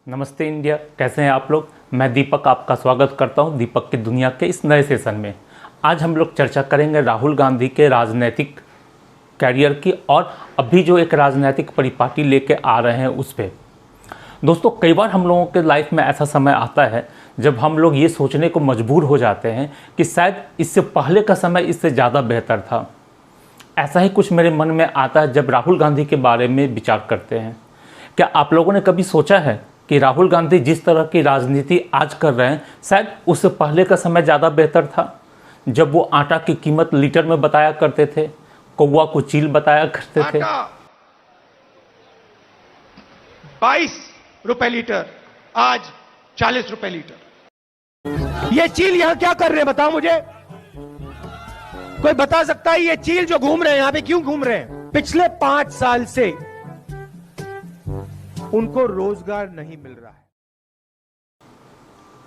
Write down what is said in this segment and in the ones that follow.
नमस्ते इंडिया, कैसे हैं आप लोग। मैं दीपक आपका स्वागत करता हूं दीपक की दुनिया के इस नए सेशन में। आज हम लोग चर्चा करेंगे राहुल गांधी के राजनीतिक कैरियर की और अभी जो एक राजनीतिक परिपाटी लेके आ रहे हैं उस पर। दोस्तों, कई बार हम लोगों के लाइफ में ऐसा समय आता है जब हम लोग ये सोचने को मजबूर हो जाते हैं कि शायद इससे पहले का समय इससे ज़्यादा बेहतर था। ऐसा ही कुछ मेरे मन में आता है जब राहुल गांधी के बारे में विचार करते हैं। क्या आप लोगों ने कभी सोचा है कि राहुल गांधी जिस तरह की राजनीति आज कर रहे हैं शायद उससे पहले का समय ज़्यादा बेहतर था, जब वो आटा की कीमत लीटर में बताया करते थे, कौवा को चील बताया करते थे। 22 रुपए लीटर, आज 40 रुपए लीटर। ये चील यहां क्या कर रहे हैं बताओ मुझे। कोई बता सकता है ये चील जो घूम रहे हैं यहां पे क्यों घूम रहे हैं? पिछले 5 साल से उनको रोजगार नहीं मिल रहा है।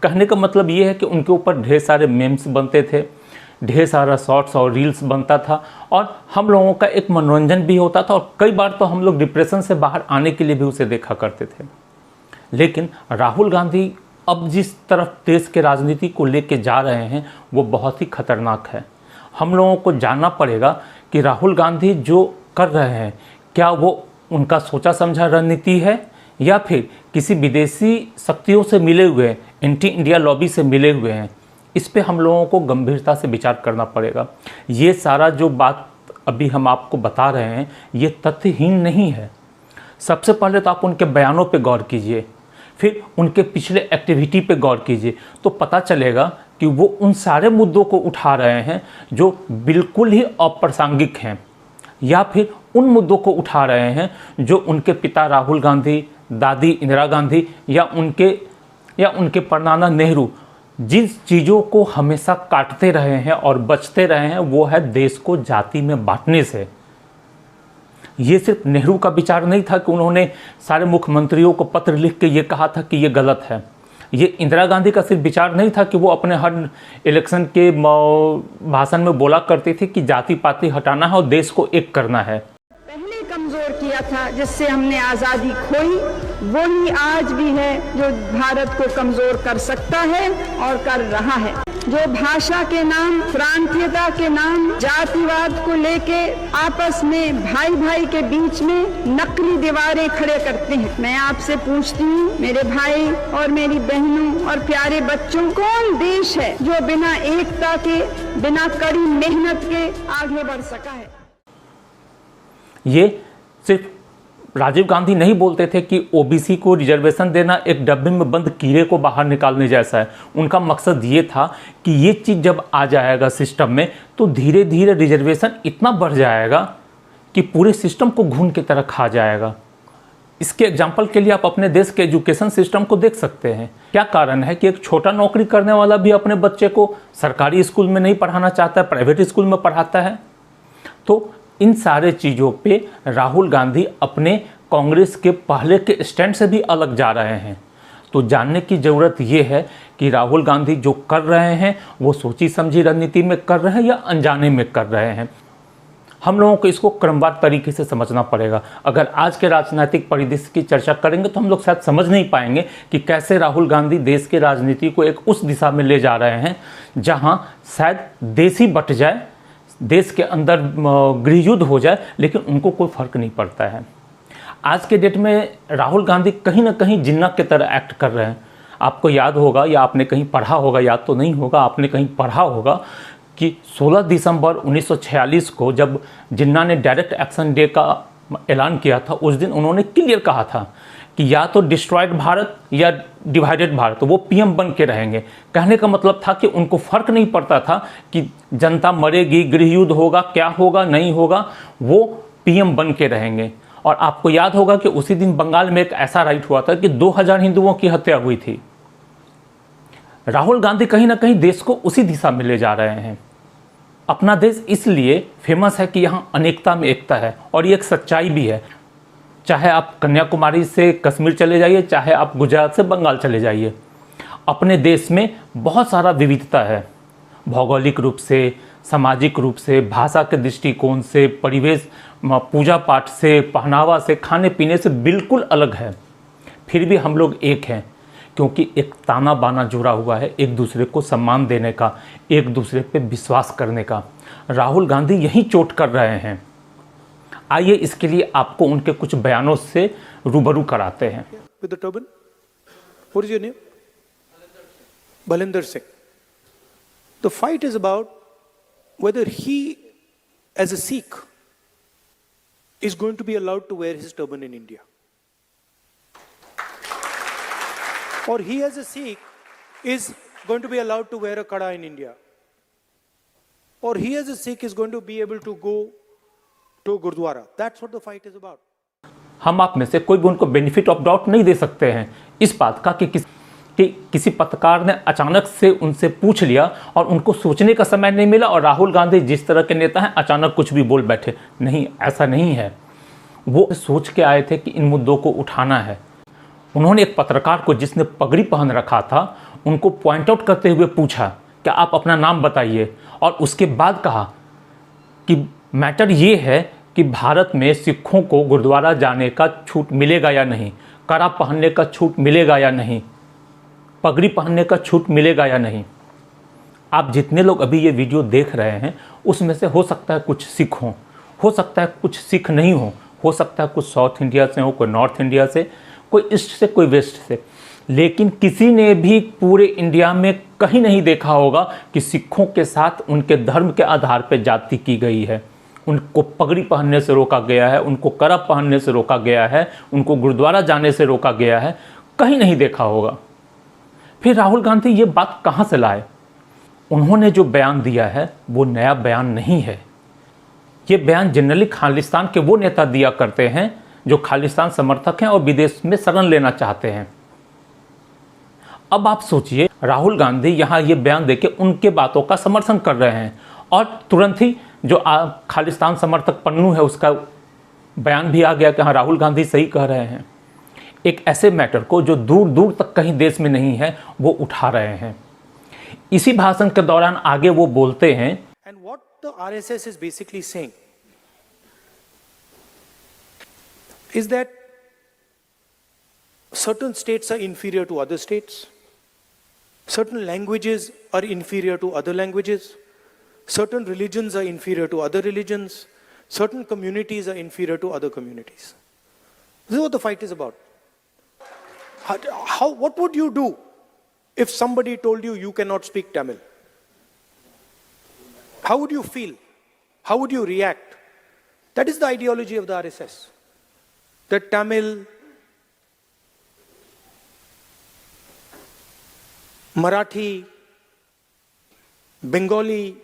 कहने का मतलब ये है कि उनके ऊपर ढेर सारे मेम्स बनते थे, ढेर सारा शॉर्ट्स और रील्स बनता था और हम लोगों का एक मनोरंजन भी होता था और कई बार तो हम लोग डिप्रेशन से बाहर आने के लिए भी उसे देखा करते थे। लेकिन राहुल गांधी अब जिस तरफ देश के राजनीति को लेके जा रहे हैं वो बहुत ही खतरनाक है। हम लोगों को जानना पड़ेगा कि राहुल गांधी जो कर रहे हैं क्या वो उनका सोचा समझा रणनीति है या फिर किसी विदेशी शक्तियों से मिले हुए, एंटी इंडिया लॉबी से मिले हुए हैं। इस पे हम लोगों को गंभीरता से विचार करना पड़ेगा। ये सारा जो बात अभी हम आपको बता रहे हैं ये तथ्यहीन नहीं है। सबसे पहले तो आप उनके बयानों पे गौर कीजिए, फिर उनके पिछले एक्टिविटी पे गौर कीजिए, तो पता चलेगा कि वो उन सारे मुद्दों को उठा रहे हैं जो बिल्कुल ही अप्रासंगिक हैं, या फिर उन मुद्दों को उठा रहे हैं जो उनके पिता राहुल गांधी, दादी इंदिरा गांधी या उनके परनाना नेहरू जिस चीज़ों को हमेशा काटते रहे हैं और बचते रहे हैं वो है देश को जाति में बांटने से। ये सिर्फ नेहरू का विचार नहीं था कि उन्होंने सारे मुख्यमंत्रियों को पत्र लिख के ये कहा था कि ये गलत है। ये इंदिरा गांधी का सिर्फ विचार नहीं था कि वो अपने हर इलेक्शन के भाषण में बोला करती थी कि जाति पाति हटाना है और देश को एक करना है। पहले कमजोर किया था जिससे हमने आजादी खोई, वही आज भी है जो भारत को कमजोर कर सकता है और कर रहा है। जो भाषा के नाम, प्रांतीयता के नाम, जातिवाद को लेके आपस में भाई भाई के बीच में नकली दीवारें खड़े करते हैं। मैं आपसे पूछती हूँ मेरे भाई और मेरी बहनों और प्यारे बच्चों, कौन देश है जो बिना एकता के, बिना कड़ी मेहनत के आगे बढ़ सका है? ये सिर्फ राजीव गांधी नहीं बोलते थे कि ओबीसी को रिजर्वेशन देना एक डब्बे में बंद कीड़े को बाहर निकालने जैसा है। उनका मकसद ये था कि ये चीज़ जब आ जाएगा सिस्टम में तो धीरे धीरे रिजर्वेशन इतना बढ़ जाएगा कि पूरे सिस्टम को घुन की तरह खा जाएगा। इसके एग्जाम्पल के लिए आप अपने देश के एजुकेशन सिस्टम को देख सकते हैं। क्या कारण है कि एक छोटा नौकरी करने वाला भी अपने बच्चे को सरकारी स्कूल में नहीं पढ़ाना चाहता है, प्राइवेट स्कूल में पढ़ाता है। तो इन सारे चीज़ों पे राहुल गांधी अपने कांग्रेस के पहले के स्टैंड से भी अलग जा रहे हैं। तो जानने की ज़रूरत ये है कि राहुल गांधी जो कर रहे हैं वो सोची समझी रणनीति में कर रहे हैं या अनजाने में कर रहे हैं। हम लोगों को इसको क्रमबद्ध तरीके से समझना पड़ेगा। अगर आज के राजनीतिक परिदृश्य की चर्चा करेंगे तो हम लोग शायद समझ नहीं पाएंगे कि कैसे राहुल गांधी देश की राजनीति को एक उस दिशा में ले जा रहे हैं जहां शायद देश ही बट जाए, देश के अंदर गृह युद्ध हो जाए, लेकिन उनको कोई फर्क नहीं पड़ता है। आज के डेट में राहुल गांधी कहीं ना कहीं जिन्ना की तरह एक्ट कर रहे हैं। आपको याद होगा या आपने कहीं पढ़ा होगा, याद तो नहीं होगा, आपने कहीं पढ़ा होगा कि 16 दिसंबर 1946 को जब जिन्ना ने डायरेक्ट एक्शन डे का ऐलान किया था, उस दिन उन्होंने क्लियर कहा था कि या तो डिस्ट्रॉयड भारत या डिवाइडेड भारत, वो पीएम बन के रहेंगे। कहने का मतलब था कि उनको फर्क नहीं पड़ता था कि जनता मरेगी, गृह युद्ध होगा, क्या होगा नहीं होगा, वो पीएम बन के रहेंगे। और आपको याद होगा कि उसी दिन बंगाल में एक ऐसा राइट हुआ था कि 2000 हिंदुओं की हत्या हुई थी। राहुल गांधी कहीं ना कहीं देश को उसी दिशा में ले जा रहे हैं। अपना देश इसलिए फेमस है कि यहाँ अनेकता में एकता है और ये एक सच्चाई भी है। चाहे आप कन्याकुमारी से कश्मीर चले जाइए, चाहे आप गुजरात से बंगाल चले जाइए, अपने देश में बहुत सारा विविधता है। भौगोलिक रूप से, सामाजिक रूप से, भाषा के दृष्टिकोण से, परिवेश, पूजा पाठ से, पहनावा से, खाने पीने से बिल्कुल अलग है। फिर भी हम लोग एक हैं, क्योंकि एक ताना बाना जुड़ा हुआ है, एक दूसरे को सम्मान देने का, एक दूसरे पे विश्वास करने का। राहुल गांधी यही चोट कर रहे हैं। आइए इसके लिए आपको उनके कुछ बयानों से रूबरू कराते हैं। With the turban? What is your name? Balinder Singh. The fight is about whether he, as a Sikh, is going to be allowed to wear his turban in India. Or he, as a Sikh, is going to be allowed to wear a kada in India. Or he, as a Sikh, is going to be able to go to Gurdwara. That's what the fight is about. हम आप में से कोई भी उनको benefit of doubt नहीं दे सकते हैं इस बात का कि किसी पत्रकार ने अचानक से उनसे पूछ लिया और उनको सोचने का समय नहीं मिला और राहुल गांधी जिस तरह के नेता हैं अचानक कुछ भी बोल बैठे। नहीं, ऐसा नहीं है। वो सोच के आए थे कि इन मुद्दों को उठाना है। उन्होंने एक पत्रकार को, जिसने पगड़ी पहन रखा था, उनको पॉइंट आउट करते हुए पूछा कि आप अपना नाम बताइए, और उसके बाद कहा कि मैटर ये है कि भारत में सिखों को गुरुद्वारा जाने का छूट मिलेगा या नहीं, कड़ा पहनने का छूट मिलेगा या नहीं, पगड़ी पहनने का छूट मिलेगा या नहीं। आप जितने लोग अभी ये वीडियो देख रहे हैं उसमें से हो सकता है कुछ सिख हों, हो सकता है कुछ सिख नहीं हो सकता है कुछ साउथ इंडिया से हो, कोई नॉर्थ इंडिया से, कोई ईस्ट से, कोई वेस्ट से, लेकिन किसी ने भी पूरे इंडिया में कहीं नहीं देखा होगा कि सिखों के साथ उनके धर्म के आधार पर जाति की गई है। उनको पगड़ी पहनने से रोका गया है, उनको कड़ा पहनने से रोका गया है, उनको गुरुद्वारा जाने से रोका गया है, कहीं नहीं देखा होगा। फिर राहुल गांधी ये बात कहाँ से लाए? उन्होंने जो बयान दिया है वो नया बयान नहीं है। ये बयान जनरली खालिस्तान के वो नेता दिया करते हैं जो खालिस्तान समर्थक हैं और विदेश में शरण लेना चाहते हैं। अब आप सोचिए, राहुल गांधी यहाँ ये बयान देके उनके बातों का समर्थन कर रहे हैं और तुरंत ही जो खालिस्तान समर्थक पन्नू है उसका बयान भी आ गया कि हाँ, राहुल गांधी सही कह रहे हैं। एक ऐसे मैटर को जो दूर दूर तक कहीं देश में नहीं है वो उठा रहे हैं। इसी भाषण के दौरान आगे वो बोलते हैं, And what the RSS is basically saying is that certain states are inferior to other states, certain languages are inferior to other languages, certain religions are inferior to other religions, certain communities are inferior to other communities. This is what the fight is about. What would you do if somebody told you you cannot speak Tamil? How would you feel? How would you react? That is the ideology of the RSS. That Tamil, Marathi, Bengali,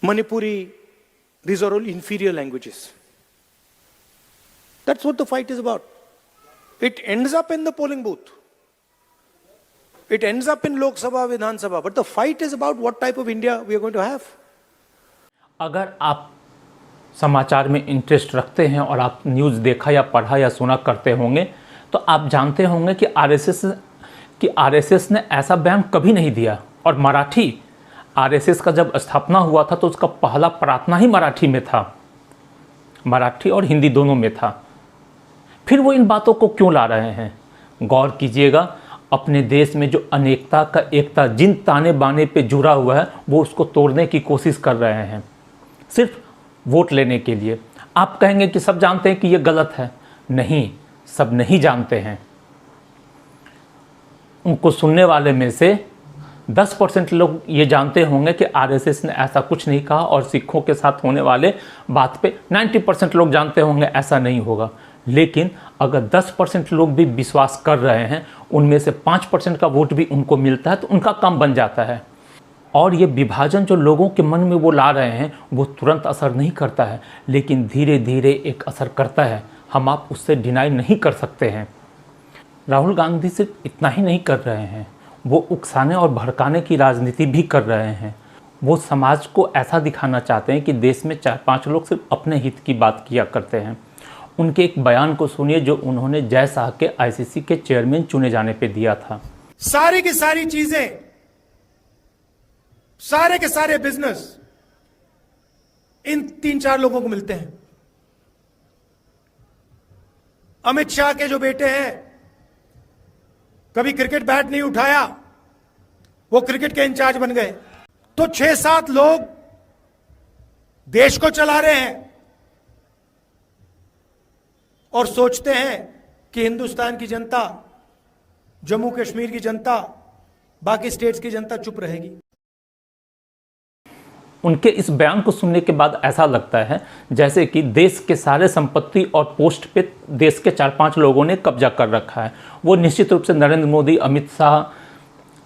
Manipuri, these are all inferior languages. That's what the fight is about. It ends up in the polling booth. It ends up in Lok Sabha, Vidhan Sabha. But the fight is about what type of India we are going to have. अगर आप समाचार में interest रखते हैं और आप news देखा या पढ़ा या सुना करते होंगे तो आप जानते होंगे कि आरएसएस ने ऐसा बयान कभी नहीं दिया। और मराठी, आरएसएस का जब स्थापना हुआ था तो उसका पहला प्रार्थना ही मराठी में था, मराठी और हिंदी दोनों में था। फिर वो इन बातों को क्यों ला रहे हैं? गौर कीजिएगा, अपने देश में जो अनेकता का एकता जिन ताने बाने पे जुड़ा हुआ है वो उसको तोड़ने की कोशिश कर रहे हैं, सिर्फ वोट लेने के लिए। आप कहेंगे कि सब जानते हैं कि ये गलत है। नहीं, सब नहीं जानते हैं। उनको सुनने वाले में से 10% लोग ये जानते होंगे कि आरएसएस ने ऐसा कुछ नहीं कहा, और सिखों के साथ होने वाले बात पे 90% लोग जानते होंगे ऐसा नहीं होगा। लेकिन अगर 10% लोग भी विश्वास कर रहे हैं, उनमें से 5% का वोट भी उनको मिलता है तो उनका काम बन जाता है। और ये विभाजन जो लोगों के मन में वो ला रहे हैं वो तुरंत असर नहीं करता है, लेकिन धीरे धीरे एक असर करता है। हम आप उससे डिनाई नहीं कर सकते हैं। राहुल गांधी सिर्फ इतना ही नहीं कर रहे हैं, वो उकसाने और भड़काने की राजनीति भी कर रहे हैं। वो समाज को ऐसा दिखाना चाहते हैं कि देश में 4-5 लोग सिर्फ अपने हित की बात किया करते हैं। उनके एक बयान को सुनिए जो उन्होंने जय शाह के आईसीसी के चेयरमैन चुने जाने पे दिया था। सारी की सारी चीजें, सारे के सारे बिजनेस इन 3-4 लोगों को मिलते हैं। अमित शाह के जो बेटे हैं, कभी क्रिकेट बैट नहीं उठाया, वो क्रिकेट के इंचार्ज बन गए। तो 6-7 लोग देश को चला रहे हैं और सोचते हैं कि हिंदुस्तान की जनता, जम्मू कश्मीर की जनता, बाकी स्टेट्स की जनता चुप रहेगी। उनके इस बयान को सुनने के बाद ऐसा लगता है जैसे कि देश के सारे संपत्ति और पोस्ट पे देश के 4-5 लोगों ने कब्जा कर रखा है। वो निश्चित रूप से नरेंद्र मोदी, अमित शाह,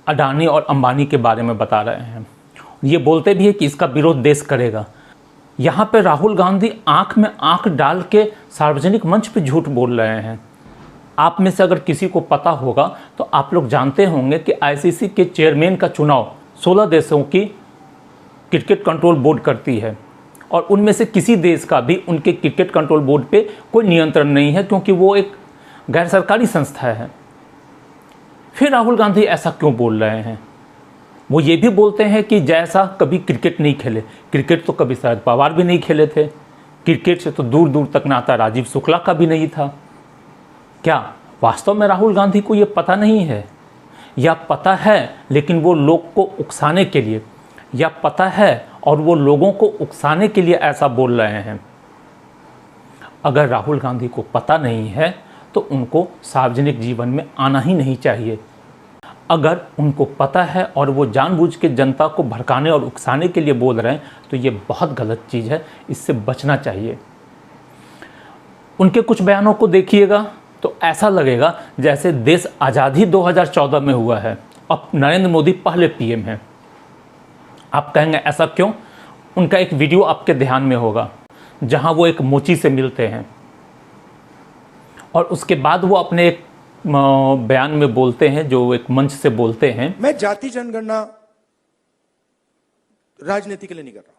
अडानी और अंबानी के बारे में बता रहे हैं। ये बोलते भी है कि इसका विरोध देश करेगा। यहाँ पे राहुल गांधी आंख में आंख डाल के सार्वजनिक मंच पे झूठ बोल रहे हैं। आप में से अगर किसी को पता होगा तो आप लोग जानते होंगे कि आईसीसी के चेयरमैन का चुनाव 16 देशों की क्रिकेट कंट्रोल बोर्ड करती है और उनमें से किसी देश का भी उनके क्रिकेट कंट्रोल बोर्ड पे कोई नियंत्रण नहीं है, क्योंकि वो एक गैर सरकारी संस्था है। फिर राहुल गांधी ऐसा क्यों बोल रहे हैं? वो ये भी बोलते हैं कि जैसा कभी क्रिकेट नहीं खेले। क्रिकेट तो कभी शरद पवार भी नहीं खेले थे। क्रिकेट से तो दूर दूर तक नाता राजीव शुक्ला का भी नहीं था। क्या वास्तव में राहुल गांधी को ये पता नहीं है, या पता है लेकिन वो लोग को उकसाने के लिए, या पता है और वो लोगों को उकसाने के लिए ऐसा बोल रहे हैं? अगर राहुल गांधी को पता नहीं है तो उनको सार्वजनिक जीवन में आना ही नहीं चाहिए। अगर उनको पता है और वो जानबूझ के जनता को भड़काने और उकसाने के लिए बोल रहे हैं तो ये बहुत गलत चीज़ है, इससे बचना चाहिए। उनके कुछ बयानों को देखिएगा तो ऐसा लगेगा जैसे देश आज़ादी 2014 में हुआ है, अब नरेंद्र मोदी पहले पीएम हैं। आप कहेंगे ऐसा क्यों? उनका एक वीडियो आपके ध्यान में होगा जहां वो एक मोची से मिलते हैं और उसके बाद वो अपने एक बयान में बोलते हैं, जो एक मंच से बोलते हैं, मैं जाति जनगणना राजनीति के लिए नहीं कर रहा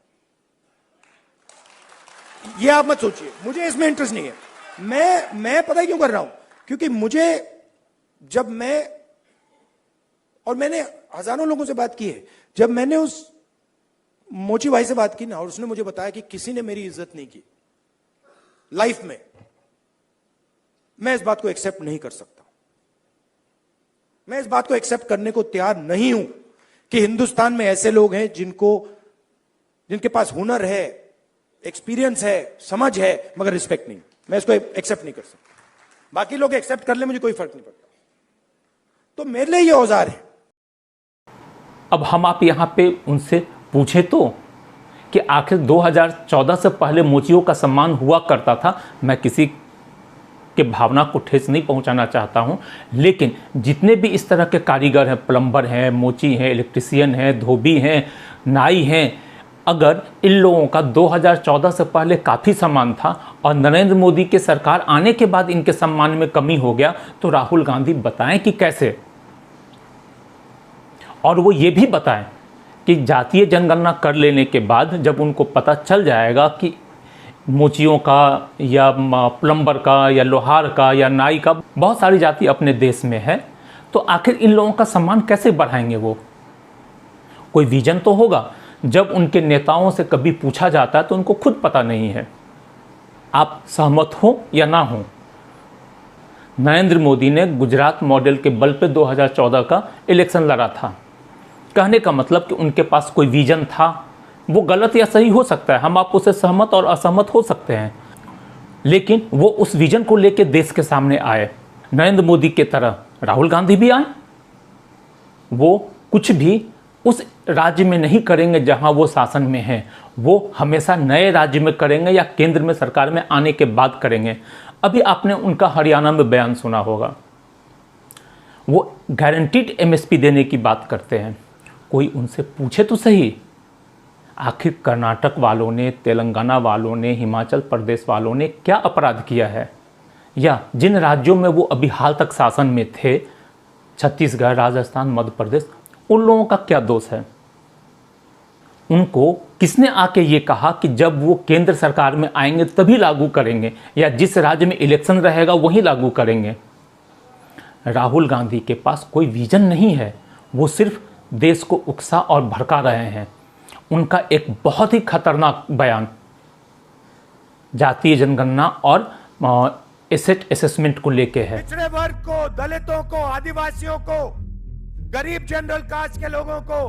हूं। ये आप मत सोचिए, मुझे इसमें इंटरेस्ट नहीं है। मैं पता है क्यों कर रहा हूं? क्योंकि मुझे, जब मैंने हजारों लोगों से बात की है, जब मैंने उस मोची भाई से बात की ना, और उसने मुझे बताया कि किसी ने मेरी इज्जत नहीं की लाइफ में, मैं इस बात को एक्सेप्ट नहीं कर सकता। मैं इस बात को एक्सेप्ट करने को तैयार नहीं हूं कि हिंदुस्तान में ऐसे लोग हैं जिनके पास हुनर है, एक्सपीरियंस है, समझ है, मगर रिस्पेक्ट नहीं। मैं इसको एक्सेप्ट नहीं कर सकता। बाकी लोग एक्सेप्ट कर ले, मुझे कोई फर्क नहीं पड़ता। तो मेरे लिए ये औजार है। अब हम आप यहाँ पे उनसे पूछे तो कि आखिर 2014 से पहले मोचियों का सम्मान हुआ करता था। मैं किसी के भावना को ठेस नहीं पहुंचाना चाहता हूं, लेकिन जितने भी इस तरह के कारीगर हैं, प्लम्बर हैं, मोची हैं, इलेक्ट्रिशियन हैं, धोबी हैं, नाई हैं, अगर इन लोगों का 2014 से पहले काफ़ी सम्मान था और नरेंद्र मोदी के सरकार आने के बाद इनके सम्मान में कमी हो गया, तो राहुल गांधी बताएं कि कैसे। और वो ये भी बताएं कि जातीय जनगणना कर लेने के बाद जब उनको पता चल जाएगा कि मोचियों का या प्लम्बर का या लोहार का या नाई का बहुत सारी जाति अपने देश में है, तो आखिर इन लोगों का सम्मान कैसे बढ़ाएंगे? वो कोई विजन तो होगा। जब उनके नेताओं से कभी पूछा जाता है तो उनको खुद पता नहीं है। आप सहमत हो या ना हो, नरेंद्र मोदी ने गुजरात मॉडल के बल पे 2014 का इलेक्शन लड़ा था। कहने का मतलब कि उनके पास कोई विजन था। वो गलत या सही हो सकता है, हम आप उससे सहमत और असहमत हो सकते हैं, लेकिन वो उस विजन को लेकर देश के सामने आए। नरेंद्र मोदी के तरह राहुल गांधी भी आए। वो कुछ भी उस राज्य में नहीं करेंगे जहां वो शासन में हैं, वो हमेशा नए राज्य में करेंगे या केंद्र में सरकार में आने के बाद करेंगे। अभी आपने उनका हरियाणा में बयान सुना होगा, वो गारंटीड एमएसपी देने की बात करते हैं। कोई उनसे पूछे तो सही, आखिर कर्नाटक वालों ने, तेलंगाना वालों ने, हिमाचल प्रदेश वालों ने क्या अपराध किया है? या जिन राज्यों में वो अभी हाल तक शासन में थे, छत्तीसगढ़, राजस्थान, मध्य प्रदेश, उन लोगों का क्या दोष है? उनको किसने आके ये कहा कि जब वो केंद्र सरकार में आएंगे तभी लागू करेंगे, या जिस राज्य में इलेक्शन रहेगा वहीं लागू करेंगे? राहुल गांधी के पास कोई विजन नहीं है, वो सिर्फ देश को उकसा और भड़का रहे हैं। उनका एक बहुत ही खतरनाक बयान जातीय जनगणना और एसेट असेसमेंट को लेके है। पिछड़े वर्ग को, दलितों को, आदिवासियों को, गरीब जनरल कास्ट के लोगों को,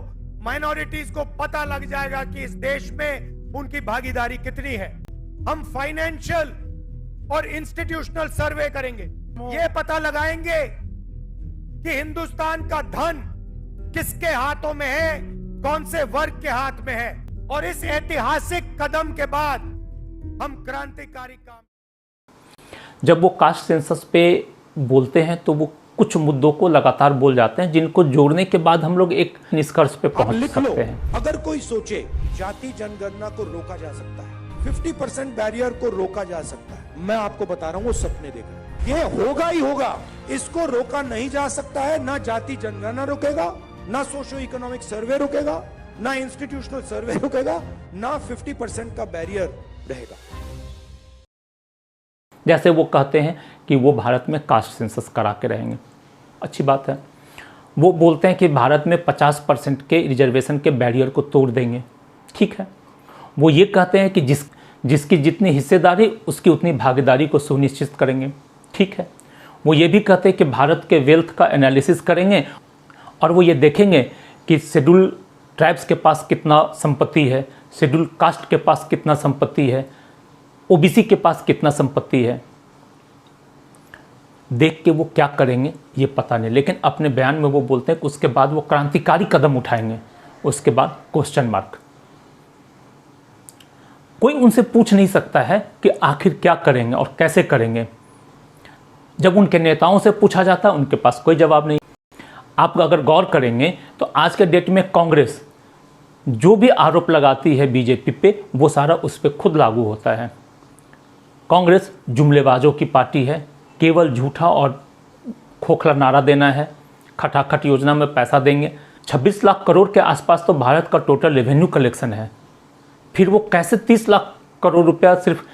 माइनॉरिटीज को पता लग जाएगा कि इस देश में उनकी भागीदारी कितनी है। हम फाइनेंशियल और इंस्टीट्यूशनल सर्वे करेंगे, ये पता लगाएंगे कि हिंदुस्तान का धन किसके हाथों में है, कौन से वर्ग के हाथ में है। और इस ऐतिहासिक कदम के बाद हम क्रांतिकारी काम। जब वो कास्ट सेंसस पे बोलते हैं तो वो कुछ मुद्दों को लगातार बोल जाते हैं, जिनको जोड़ने के बाद हम लोग एक निष्कर्ष पे पहुंच सकते हैं। अगर कोई सोचे जाति जनगणना को रोका जा सकता है, 50% बैरियर को रोका जा सकता है, मैं आपको बता रहा हूं वो सपने देख रहे हैं। ये होगा ही होगा, इसको रोका नहीं जा सकता है। ना जाति जनगणना रोकेगा, ना सोशो इकोनॉमिक सर्वे रोकेगा, ना इंस्टीट्यूशनल सर्वे रोकेगा, ना 50% का बैरियर रहेगा। जैसे वो कहते हैं कि वो भारत में कास्ट सेंसस करा के रहेंगे, अच्छी बात है। वो बोलते हैं कि भारत में 50% के रिजर्वेशन के बैरियर को तोड़ देंगे, ठीक है। वो ये कहते हैं कि जिसकी जितनी हिस्सेदारी उसकी उतनी भागीदारी को सुनिश्चित करेंगे, ठीक है। वो ये भी कहते हैं कि भारत के वेल्थ का एनालिसिस करेंगे और वो ये देखेंगे कि शेड्यूल ट्राइब्स के पास कितना संपत्ति है, शेड्यूल कास्ट के पास कितना संपत्ति है, ओबीसी के पास कितना संपत्ति है। देख के वो क्या करेंगे ये पता नहीं, लेकिन अपने बयान में वो बोलते हैं कि उसके बाद वो क्रांतिकारी कदम उठाएंगे। उसके बाद क्वेश्चन मार्क। कोई उनसे पूछ नहीं सकता है कि आखिर क्या करेंगे और कैसे करेंगे। जब उनके नेताओं से पूछा जाता है उनके पास कोई जवाब नहीं। आप अगर गौर करेंगे तो आज के डेट में कांग्रेस जो भी आरोप लगाती है बीजेपी पे, वो सारा उस पर खुद लागू होता है। कांग्रेस जुमलेबाजों की पार्टी है, केवल झूठा और खोखला नारा देना है। खटाखट योजना में पैसा देंगे। 26 लाख करोड़ के आसपास तो भारत का टोटल रेवेन्यू कलेक्शन है, फिर वो कैसे 30 लाख करोड़ रुपया सिर्फ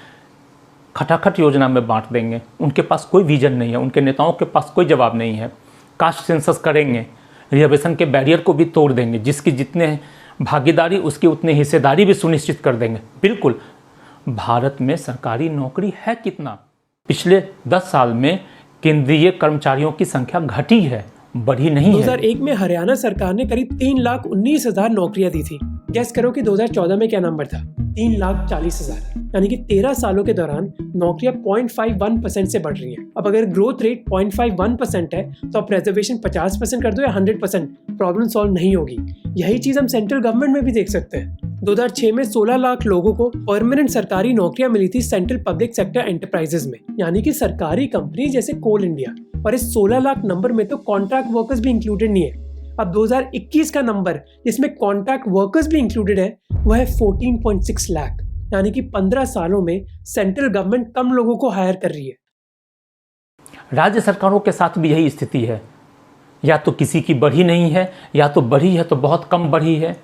खटाखट योजना में बांट देंगे। उनके पास कोई विजन नहीं है, उनके नेताओं के पास कोई जवाब नहीं है। कास्ट सेंसस करेंगे, रिजर्वेशन के बैरियर को भी तोड़ देंगे, जिसकी जितने भागीदारी उसकी उतनी हिस्सेदारी भी सुनिश्चित कर देंगे। बिल्कुल, भारत में सरकारी नौकरी है कितना? पिछले 10 साल में केंद्रीय कर्मचारियों की संख्या घटी है, बढ़ी नहीं है। 2001 में हरियाणा सरकार ने करीब 3,19,000 नौकरियां दी थी। गैस करो कि 2014 में क्या नंबर था? 3,40,000। यानी कि 13 सालों के दौरान नौकरियां 0.51% से बढ़ रही हैं। अब अगर ग्रोथ रेट 0.51% है तो आप रिजर्वेशन 50% कर दो या 100%, प्रॉब्लम सॉल्व नहीं होगी। यही चीज हम सेंट्रल गवर्नमेंट में भी देख सकते हैं। 2006 में 16 लाख लोगों को परमानेंट सरकारी नौकरियां मिली थी सेंट्रल पब्लिक सेक्टर एंटरप्राइजेस में, यानी कि सरकारी कंपनी जैसे कोल इंडिया। और इस 16 लाख नंबर में तो कॉन्ट्रैक्ट वर्कर्स भी इंक्लूडेड नहीं है। अब 2021 का नंबर जिसमें कॉन्ट्रैक्ट वर्कर्स भी इंक्लूडेड है वह है 14.6 लाख, यानी कि 15 सालों में सेंट्रल गवर्नमेंट कम लोगों को हायर कर रही है। राज्य सरकारों के साथ भी यही स्थिति है, या तो किसी की बढ़ी नहीं है या तो बढ़ी है तो बहुत कम बढ़ी है।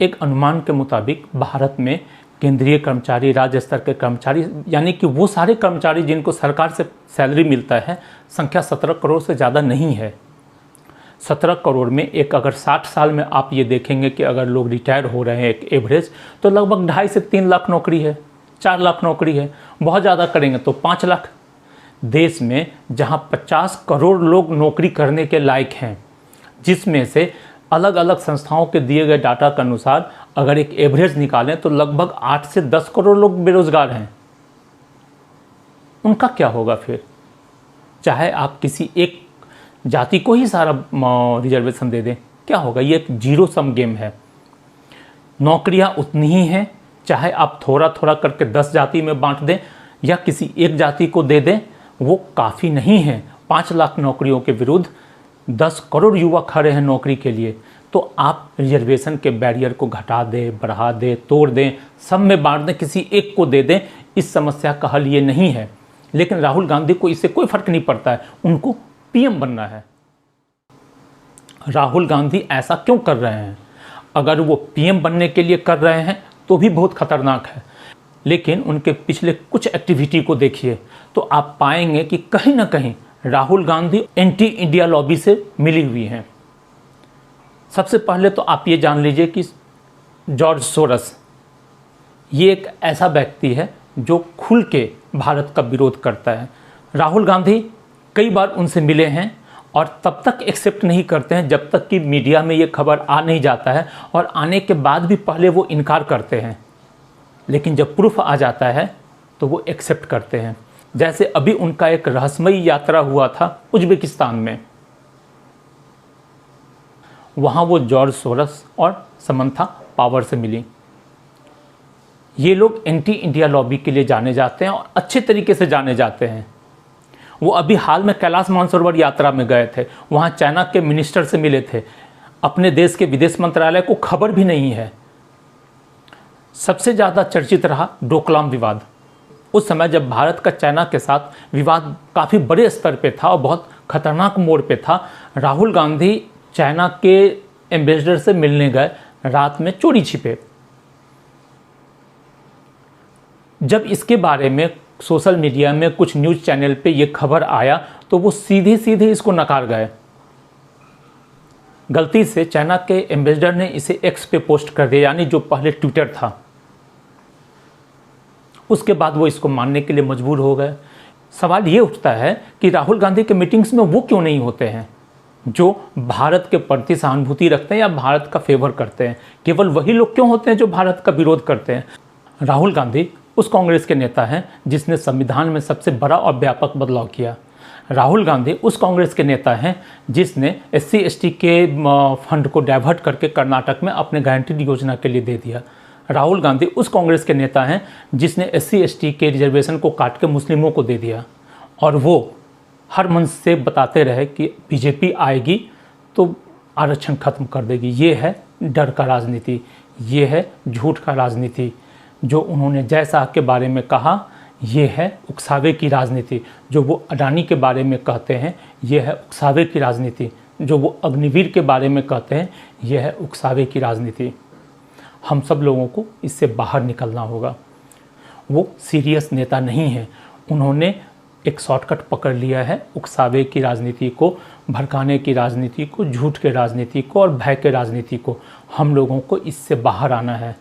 एक अनुमान के मुताबिक भारत में केंद्रीय कर्मचारी, राज्य स्तर के कर्मचारी, यानी कि वो सारे कर्मचारी जिनको सरकार से सैलरी मिलता है, संख्या 17 करोड़ से ज़्यादा नहीं है। 17 करोड़ में एक अगर 60 साल में आप ये देखेंगे कि अगर लोग रिटायर हो रहे हैं एक एवरेज, तो लगभग 2.5 से 3 लाख नौकरी है, 4 लाख नौकरी है। बहुत ज़्यादा करेंगे तो 5 लाख। देश में जहाँ 50 करोड़ लोग नौकरी करने के लायक हैं, जिसमें से अलग अलग संस्थाओं के दिए गए डाटा के अनुसार अगर एक एवरेज निकालें तो लगभग 8 से 10 करोड़ लोग बेरोजगार हैं। उनका क्या होगा फिर? चाहे आप किसी एक जाति को ही सारा रिजर्वेशन दे दें, क्या होगा? ये एक जीरो सम गेम है। नौकरियां उतनी ही हैं, चाहे आप थोड़ा थोड़ा करके 10 जाति में बांट दें या किसी एक जाति को दे दें, वो काफ़ी नहीं है। 5 लाख नौकरियों के विरुद्ध 10 करोड़ युवा खड़े हैं नौकरी के लिए। तो आप रिजर्वेशन के बैरियर को घटा दें, बढ़ा दें, तोड़ दें, सब में बांट दें, किसी एक को दे दें, इस समस्या का हल ये नहीं है। लेकिन राहुल गांधी को इससे कोई फर्क नहीं पड़ता है, उनको पीएम बनना है। राहुल गांधी ऐसा क्यों कर रहे हैं? अगर वो पीएम बनने के लिए कर रहे हैं तो भी बहुत खतरनाक है, लेकिन उनके पिछले कुछ एक्टिविटी को देखिए तो आप पाएंगे कि कहीं ना कहीं Rahul Gandhi anti India lobby से मिली हुई हैं। सबसे पहले तो आप ये जान लीजिए कि जॉर्ज सोरस ये एक ऐसा व्यक्ति है जो खुल के भारत का विरोध करता है। राहुल गांधी कई बार उनसे मिले हैं और तब तक एक्सेप्ट नहीं करते हैं जब तक कि मीडिया में ये खबर आ नहीं जाता है, और आने के बाद भी पहले वो इनकार करते हैं, लेकिन जब प्रूफ आ जाता है तो वो एक्सेप्ट करते हैं। जैसे अभी उनका एक रहस्यमयी यात्रा हुआ था उज्बेकिस्तान में, वहाँ वो जॉर्ज सोरस और समंथा पावर से मिली। ये लोग एंटी इंडिया लॉबी के लिए जाने जाते हैं और अच्छे तरीके से जाने जाते हैं। वो अभी हाल में कैलाश मानसरोवर यात्रा में गए थे, वहाँ चाइना के मिनिस्टर से मिले थे। अपने देश के विदेश मंत्रालय को खबर भी नहीं है। सबसे ज़्यादा चर्चित रहा डोकलाम विवाद। उस समय जब भारत का चाइना के साथ विवाद काफ़ी बड़े स्तर पे था और बहुत खतरनाक मोड़ पे था, राहुल गांधी चाइना के एम्बेसडर से मिलने गए रात में चोरी छिपे। जब इसके बारे में सोशल मीडिया में कुछ न्यूज़ चैनल पे ये खबर आया तो वो सीधे सीधे इसको नकार गए। गलती से चाइना के एम्बेसडर ने इसे एक्स पे पोस्ट कर दिया, यानी जो पहले ट्विटर था। उसके बाद वो इसको मानने के लिए मजबूर हो गए। सवाल ये उठता है कि राहुल गांधी के मीटिंग्स में वो क्यों नहीं होते हैं जो भारत के प्रति सहानुभूति रखते हैं या भारत का फेवर करते हैं। केवल वही लोग क्यों होते हैं जो भारत का विरोध करते हैं। राहुल गांधी उस कांग्रेस के नेता हैं जिसने संविधान में सबसे बड़ा और व्यापक बदलाव किया। राहुल गांधी उस कांग्रेस के नेता हैं जिसने SC ST के फंड को डाइवर्ट करके कर्नाटक में अपने गारंटीड योजना के लिए दे दिया। राहुल गांधी उस कांग्रेस के नेता हैं जिसने SC ST के रिजर्वेशन को काट के मुस्लिमों को दे दिया, और वो हर मंच से बताते रहे कि बीजेपी आएगी तो आरक्षण खत्म कर देगी। ये है डर का राजनीति, ये है झूठ का राजनीति। जो उन्होंने जयशाह के बारे में कहा, ये है उकसावे की राजनीति। जो वो अडानी के बारे में कहते हैं, ये है उकसावे की राजनीति। जो वो अग्निवीर के बारे में कहते हैं, ये है उकसावे की राजनीति। हम सब लोगों को इससे बाहर निकलना होगा। वो सीरियस नेता नहीं है, उन्होंने एक शॉर्टकट पकड़ लिया है उकसावे की राजनीति को, भड़काने की राजनीति को, झूठ के राजनीति को और भय के राजनीति को। हम लोगों को इससे बाहर आना है।